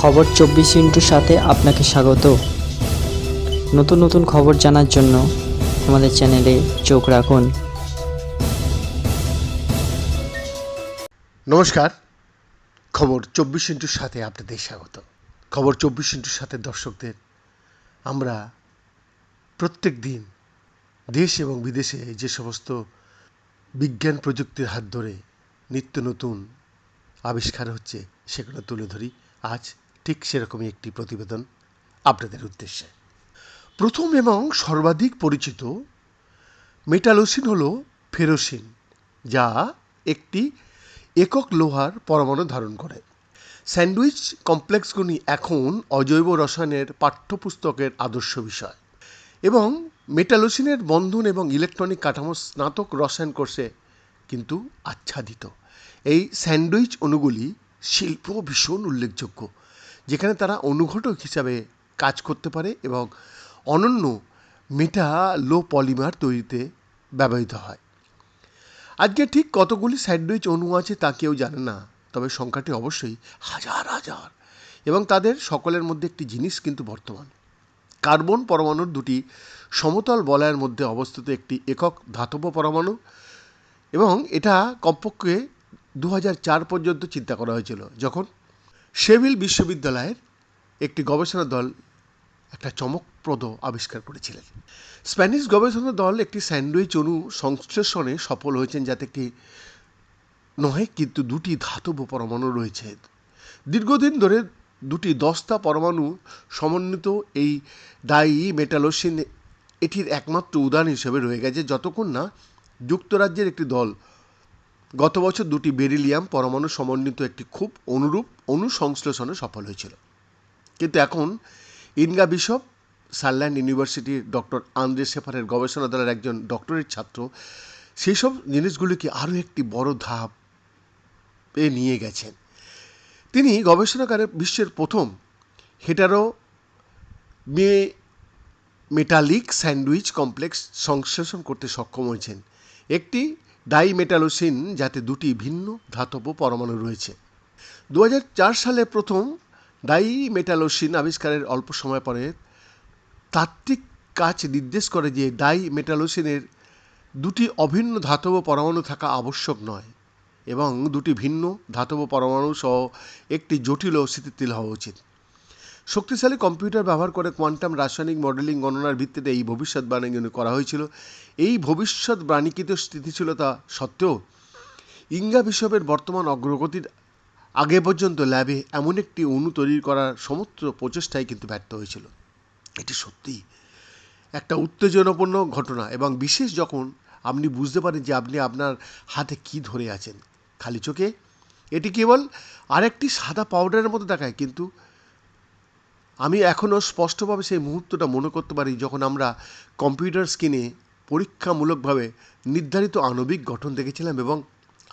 খবর 24 সাথে আপনাকে স্বাগত। নতুন নতুন খবর জানার জন্য আমাদের চ্যানেলে চোখ রাখুন। নমস্কার, খবর 24 সাথে আপনাদের স্বাগত। খবর 24 সাথে দর্শকদের আমরা প্রত্যেক দিন দেশ এবং বিদেশে যে সমস্ত বিজ্ঞান প্রযুক্তির হাত ধরে নিত্য নতুন আবিষ্কার হচ্ছে সেগুলো তুলে ধরি। আজ ঠিক সেরকমই একটি প্রতিবেদন আপনাদের উদ্দেশ্যে। প্রথম এবং সর্বাধিক পরিচিত মেটালোসিন হল ফেরোসিন, যা একটি একক লোহার পরমাণু ধারণ করে। স্যান্ডউইচ কমপ্লেক্সগুলি এখন অজৈব রসায়নের পাঠ্যপুস্তকের আদর্শ বিষয় এবং মেটালোসিনের বন্ধন এবং ইলেকট্রনিক কাঠামো স্নাতক রসায়ন কোর্সে কিন্তু আচ্ছাদিত। এই স্যান্ডউইচ অণুগুলি শিল্প ভীষণ উল্লেখযোগ্য, যেখানে তারা অনুঘটক হিসাবে কাজ করতে পারে এবং অনন্য মেটালো পলিমার তৈরিতে ব্যবহৃত হয়। আজকে ঠিক কতগুলি স্যান্ডউইচ অণু আছে তা কেউ জানে না, তবে সংখ্যাটি অবশ্যই হাজার হাজার, এবং তাদের সকলের মধ্যে একটি জিনিস কিন্তু বর্তমান। কার্বন পরমাণুর দুটি সমতল বলয়ের মধ্যে অবস্থিত একটি একক ধাতব পরমাণু, এবং এটা কমপক্ষে 2004 পর্যন্ত চিন্তা করা হয়েছিল, যখন শেভিল বিশ্ববিদ্যালয়ের একটি গবেষণা দল একটা চমকপ্রদ আবিষ্কার করেছিলেন। স্প্যানিশ গবেষণা দল একটি স্যান্ডউইচ অণু সংশ্লেষণে সফল হয়েছেন, যাতে একটি নয় কিন্তু দুটি ধাতব পরমাণু রয়েছে। দীর্ঘদিন ধরে দুটি দস্তা পরমাণু সমন্বিত এই ডাই মেটালোসিন এটির একমাত্র উদাহরণ হিসেবে রয়ে গেছে, যতক্ষণ না যুক্তরাজ্যের একটি দল গত বছর দুটি বেরিলিয়াম পরমাণু সমন্বিত একটি খুব অনুরূপ অণু সংশ্লেষণে সফল হয়েছিল। কিন্তু এখন ইনগা বিশপ সারল্যান্ড ইউনিভার্সিটির ডক্টর আন্দ্রে শেফারের গবেষণা দলের একজন ডক্টরেট ছাত্র সেই সব জিনিসগুলিকে আরও একটি বড় ধাপে নিয়ে গেছেন। তিনি গবেষণাগারে বিশ্বের প্রথম হেটারো মেটালিক স্যান্ডউইচ কমপ্লেক্স সংশ্লেষণ করতে সক্ষম হয়েছেন, একটি ডাইমেটালোসিন যাতে দুটি ভিন্ন ধাতব পরমাণু রয়েছে। 2004 সালে প্রথম ডাইমেটালোসিন আবিষ্কারের অল্প সময় পরে তাত্ত্বিক কাজ নির্দেশ করে যে ডাইমেটালোসিনের দুটি অভিন্ন ধাতব পরমাণু থাকা আবশ্যক নয় এবং দুটি ভিন্ন ধাতব পরমাণু সহ একটি জটিল ও স্থিতিশীল হওয়া উচিত। শক্তিশালী কম্পিউটার ব্যবহার করে কোয়ান্টাম রাসায়নিক মডেলিং গণনার ভিত্তিতে এই ভবিষ্যৎবাণী করা হয়েছিল। এই ভবিষ্যৎবাণীকৃত স্থিতিশীলতা সত্ত্বেও ইনগা বিশপের বর্তমান অগ্রগতির আগে পর্যন্ত ল্যাবে এমন একটি অণু তৈরি করার সমস্ত প্রচেষ্টাই কিন্তু ব্যর্থ হয়েছিল। এটি সত্যি একটা উত্তেজনাপূর্ণ ঘটনা, এবং বিশেষ যখন আপনি বুঝতে পারেন যে আপনি আপনার হাতে কি ধরে আছেন। খালি চোখে এটি কেবল আরেকটি সাদা পাউডারের মতো দেখায়, কিন্তু আমি এখনও স্পষ্টভাবে সেই মুহূর্তটা মনে করতে পারি যখন আমরা কম্পিউটার স্ক্রিনে পরীক্ষামূলকভাবে নির্ধারিত আণবিক গঠন দেখেছিলাম এবং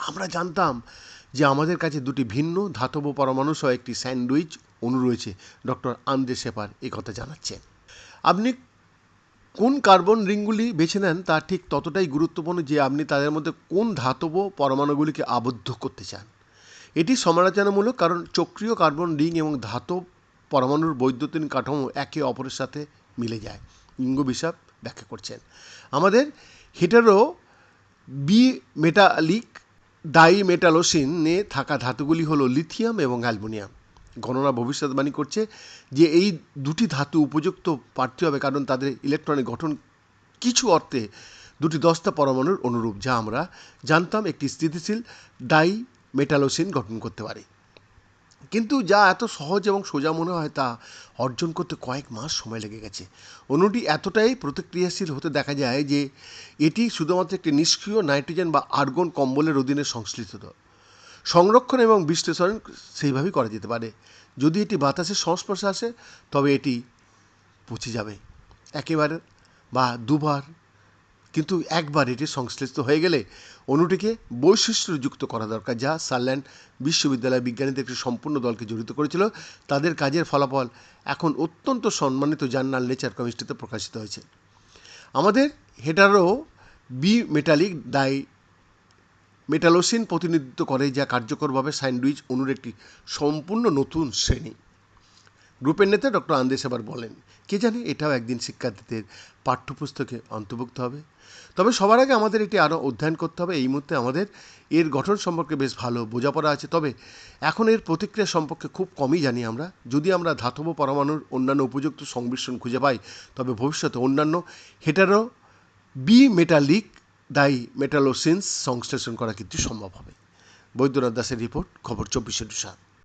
আমরা জানতাম যে আমাদের কাছে দুটি ভিন্ন ধাতব পরমাণু সহ একটি স্যান্ডউইচ অণু রয়েছে। ডক্টর আন্দ্রে শেফার এই কথা জানাচ্ছেন। আপনি কোন কার্বন রিংগুলি বেছে নেন তা ঠিক ততটাই গুরুত্বপূর্ণ যে আপনি তাদের মধ্যে কোন ধাতব পরমাণুগুলিকে আবদ্ধ করতে চান। এটি সমালোচনামূলক, কারণ চক্রীয় কার্বন রিং এবং ধাতব পরমাণুর বৈদ্যুতিন কাঠামো একে অপরের সাথে মিলে যায়। ইনগা বিশপ ব্যাখ্যা করছেন, আমাদের হেটারো মেটালিক ডাইমেটালোসিনে থাকা ধাতুগুলি হলো লিথিয়াম এবং অ্যালুমিনিয়াম। গণনা ভবিষ্যৎবাণী করছে যে এই দুটি ধাতু উপযুক্ত প্রার্থী হবে, কারণ তাদের ইলেকট্রনিক গঠন কিছু অর্থে দুটি দস্তা পরমাণুর অনুরূপ, যা আমরা জানতাম একটি স্থিতিশীল ডাইমেটালোসিন গঠন করতে পারে। কিন্তু যা এত সহজ এবং সোজা মনে হয় তা অর্জন করতে কয়েক মাস সময় লেগে গেছে। অণুটি এতটাই প্রতিক্রিয়াশীল হতে দেখা যায় যে এটি শুধুমাত্র একটি নিষ্ক্রিয় নাইট্রোজেন বা আর্গন কম্বলের অধীনে সংশ্লিষ্ট। সংরক্ষণ এবং বিশ্লেষণ সেইভাবেই করা যেতে পারে। যদি এটি বাতাসের সংস্পর্শে আসে তবে এটি পচে যাবে একেবারে বা দুবার, কিন্তু একবার এটি সংশ্লিষ্ট হয়ে গেলে অণুটিকে বৈশিষ্ট্যযুক্ত করা দরকার, যা সারল্যান্ড বিশ্ববিদ্যালয়ের বিজ্ঞানীদের একটি সম্পূর্ণ দলকে জড়িত করেছিল। তাদের কাজের ফলাফল এখন অত্যন্ত সম্মানিত জার্নাল নেচার কেমিস্ট্রিতে প্রকাশিত হয়েছে। আমাদের হেটারো মেটালিক মেটালোসিন প্রতিনিধিত্ব করে, যা কার্যকরভাবে স্যান্ডউইচ অণুর একটি সম্পূর্ণ নতুন শ্রেণী। গ্রুপের নেতা ডক্টর আন্দেশ আবার বলেন, কে জানে এটাও একদিন শিক্ষার্থীদের পাঠ্যপুস্তকে অন্তর্ভুক্ত হবে। তবে সবার আগে আমাদের এটি আরও অধ্যয়ন করতে হবে। এই মুহূর্তে আমাদের এর গঠন সম্পর্কে বেশ ভালো বোঝাপড়া আছে, তবে এখন এর প্রতিক্রিয়া সম্পর্কে খুব কমই জানি আমরা। যদি আমরা ধাতব পরমাণুর অন্যান্য উপযুক্ত সংমিশ্রণ খুঁজে পাই, তবে ভবিষ্যতে অন্যান্য হেটারো বি মেটালিক ডাই মেটালোসিন্স সংশ্লেষণ করা কিন্তু সম্ভব হবে। বৈদ্যনাথ দাসের রিপোর্ট, খবর 24x7।